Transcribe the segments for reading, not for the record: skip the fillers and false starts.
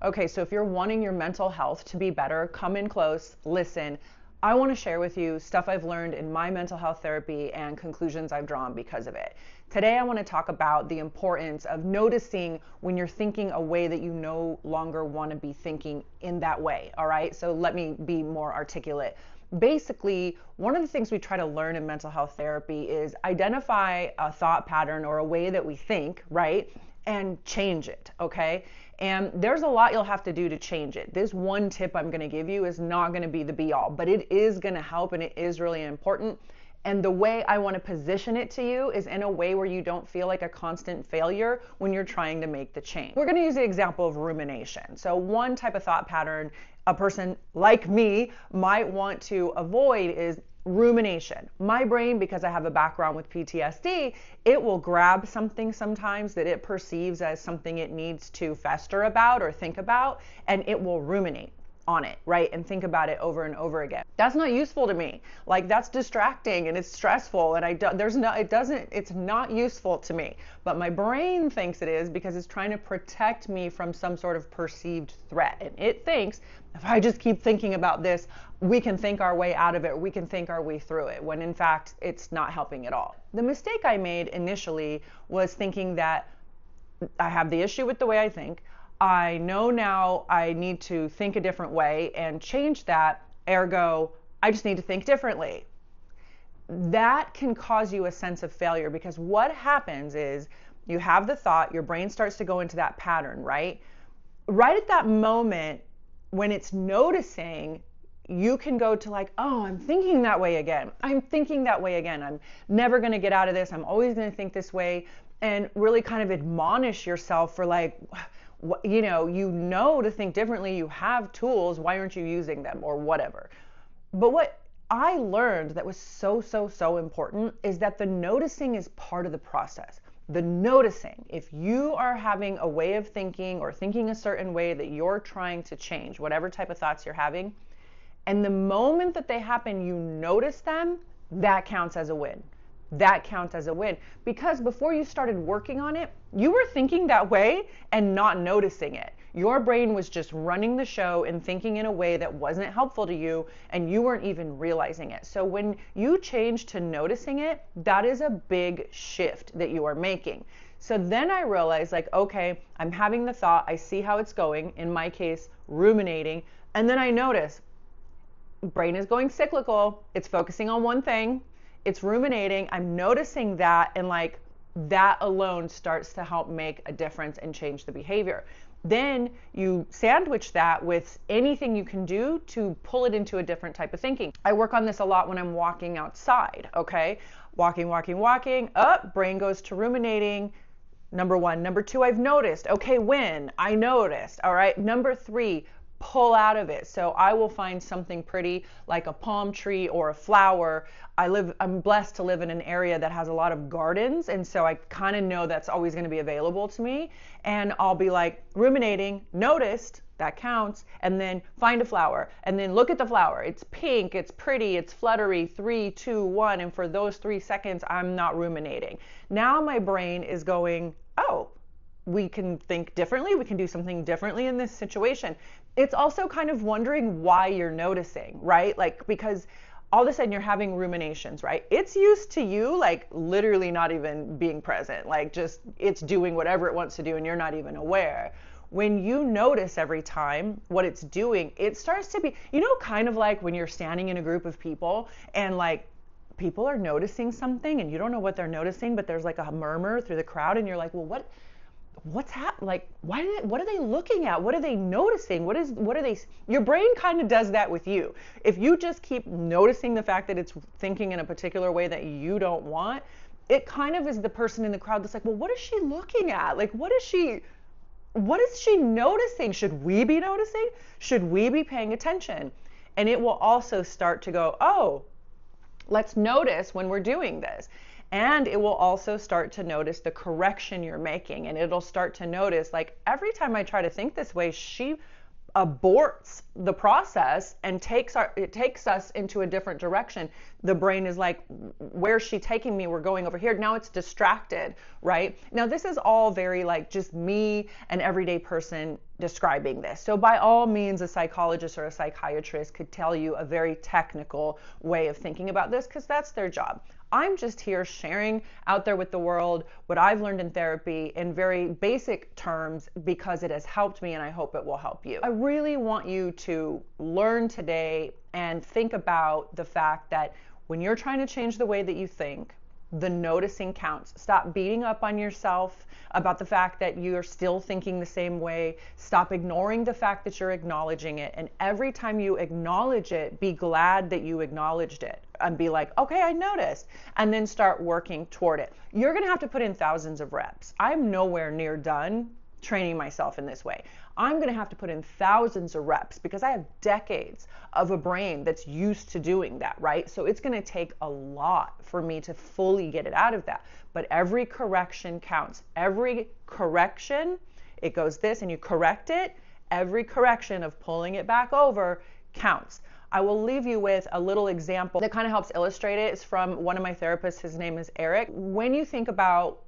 Okay, so if you're wanting your mental health to be better, come in close, listen. I want to share with you stuff I've learned in my mental health therapy and conclusions I've drawn because of it. Today, I want to talk about the importance of noticing when you're thinking a way that you no longer want to be thinking in that way. All right, so let me be more articulate. Basically, one of the things we try to learn in mental health therapy is identify a thought pattern or a way that we think, right? And change it, okay? And there's a lot you'll have to do to change it. This one tip I'm going to give you is not going to be the be all, but it is going to help and it is really important. And the way I want to position it to you is in a way where you don't feel like a constant failure when you're trying to make the change. We're going to use the example of rumination. So one type of thought pattern a person like me might want to avoid is rumination. My brain, because I have a background with PTSD, it will grab something sometimes that it perceives as something it needs to fester about or think about, and it will ruminate on it, right? And think about it over and over again. That's not useful to me. Like, that's distracting and it's stressful, and it's not useful to me. But my brain thinks it is because it's trying to protect me from some sort of perceived threat. And it thinks if I just keep thinking about this, we can think our way out of it, we can think our way through it, when in fact it's not helping at all. The mistake I made initially was thinking that I have the issue with the way I think. I know now I need to think a different way and change that, ergo, I just need to think differently. That can cause you a sense of failure, because what happens is you have the thought, your brain starts to go into that pattern, right? Right at that moment, when it's noticing, you can go to like, oh, I'm thinking that way again. I'm thinking that way again. I'm never going to get out of this. I'm always going to think this way. And really kind of admonish yourself for like, you know to think differently, you have tools, why aren't you using them, or whatever. But what I learned that was so important is that the noticing is part of the process. The noticing, if you are having a way of thinking or thinking a certain way that you're trying to change, whatever type of thoughts you're having, and the moment that they happen, you notice them, that counts as a win. That counts as a win, because before you started working on it, you were thinking that way and not noticing it. Your brain was just running the show and thinking in a way that wasn't helpful to you, and you weren't even realizing it. So when you change to noticing it, that is a big shift that you are making. So then I realized, like, okay, I'm having the thought, I see how it's going, in my case, ruminating, and then I notice, brain is going cyclical, it's focusing on one thing, it's ruminating, I'm noticing that, and like that alone starts to help make a difference and change the behavior. Then you sandwich that with anything you can do to pull it into a different type of thinking. I work on this a lot when I'm walking outside, okay? Walking, up, brain goes to ruminating. Number one. Number two, I've noticed. Okay, when? I noticed, all right? Number three, pull out of it. So I will find something pretty like a palm tree or a flower. I'm blessed to live in an area that has a lot of gardens, and so I kind of know that's always going to be available to me. And I'll be like ruminating, noticed, that counts, and then find a flower, and then look at the flower. It's pink, it's pretty, it's fluttery, 3, 2, 1, and for those 3 seconds, I'm not ruminating. Now my brain is going, oh, we can think differently, we can do something differently in this situation. It's also kind of wondering why you're noticing, right? Like, because all of a sudden you're having ruminations, right? It's used to you, like literally not even being present, like just it's doing whatever it wants to do and you're not even aware. When you notice every time what it's doing, it starts to be, kind of like when you're standing in a group of people and like people are noticing something and you don't know what they're noticing, but there's like a murmur through the crowd and you're like, well, what's happening? Like, what are they looking at? What are they noticing? What are they? Your brain kind of does that with you. If you just keep noticing the fact that it's thinking in a particular way that you don't want, it kind of is the person in the crowd that's like, well, what is she looking at? Like, what is she noticing? Should we be noticing? Should we be paying attention? And it will also start to go, oh, let's notice when we're doing this. And it will also start to notice the correction you're making. And it'll start to notice, like, every time I try to think this way, she aborts the process and takes us into a different direction. The brain is like, where's she taking me? We're going over here. Now it's distracted, right? Now this is all very like just me, an everyday person, describing this. So by all means, a psychologist or a psychiatrist could tell you a very technical way of thinking about this because that's their job. I'm just here sharing out there with the world what I've learned in therapy in very basic terms because it has helped me and I hope it will help you. I really want you to learn today and think about the fact that when you're trying to change the way that you think, the noticing counts. Stop beating up on yourself about the fact that you're still thinking the same way. Stop ignoring the fact that you're acknowledging it. And every time you acknowledge it, be glad that you acknowledged it and be like, okay, I noticed. And then start working toward it. You're going to have to put in thousands of reps. I'm nowhere near done training myself in this way. I'm going to have to put in thousands of reps because I have decades of a brain that's used to doing that, right? So it's going to take a lot for me to fully get it out of that. But every correction counts. Every correction, it goes this and you correct it. Every correction of pulling it back over counts. I will leave you with a little example that kind of helps illustrate it. It's from one of my therapists. His name is Eric. When you think about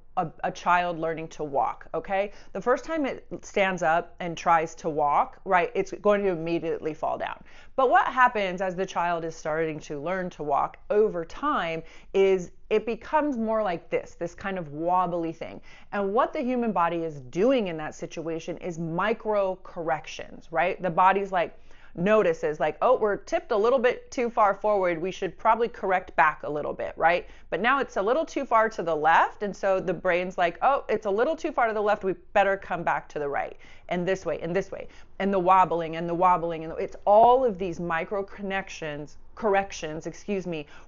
a child learning to walk, okay? The first time it stands up and tries to walk, right, it's going to immediately fall down. But what happens as the child is starting to learn to walk over time is it becomes more like this kind of wobbly thing. And what the human body is doing in that situation is micro corrections, right? The body's like, notices like, oh, we're tipped a little bit too far forward. We should probably correct back a little bit, right? But now it's a little too far to the left. And so the brain's like, oh, it's a little too far to the left. We better come back to the right and this way and this way. And the wobbling and the wobbling. And it's all of these micro corrections,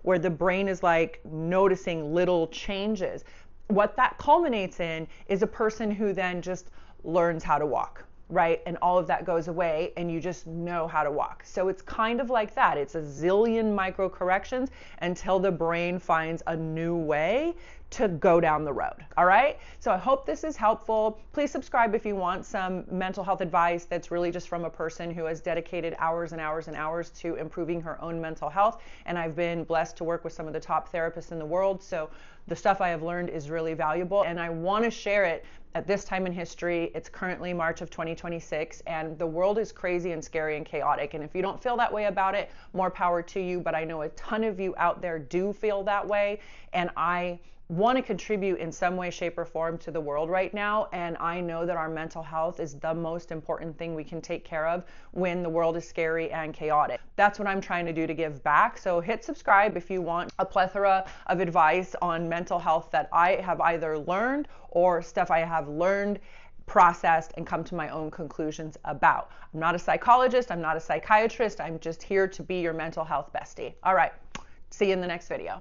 where the brain is like noticing little changes. What that culminates in is a person who then just learns how to walk. Right? And all of that goes away and you just know how to walk. So it's kind of like that. It's a zillion micro corrections until the brain finds a new way to go down the road. All right? So I hope this is helpful. Please subscribe if you want some mental health advice that's really just from a person who has dedicated hours and hours and hours to improving her own mental health. And I've been blessed to work with some of the top therapists in the world. So the stuff I have learned is really valuable and I want to share it at this time in history. It's currently March of 2026 and the world is crazy and scary and chaotic. And if you don't feel that way about it, more power to you. But I know a ton of you out there do feel that way. And I want to contribute in some way, shape, or form to the world right now. And I know that our mental health is the most important thing we can take care of when the world is scary and chaotic. That's what I'm trying to do to give back. So hit subscribe if you want a plethora of advice on mental health that I have either learned or stuff I have learned, processed, and come to my own conclusions about. I'm not a psychologist. I'm not a psychiatrist. I'm just here to be your mental health bestie. All right. See you in the next video.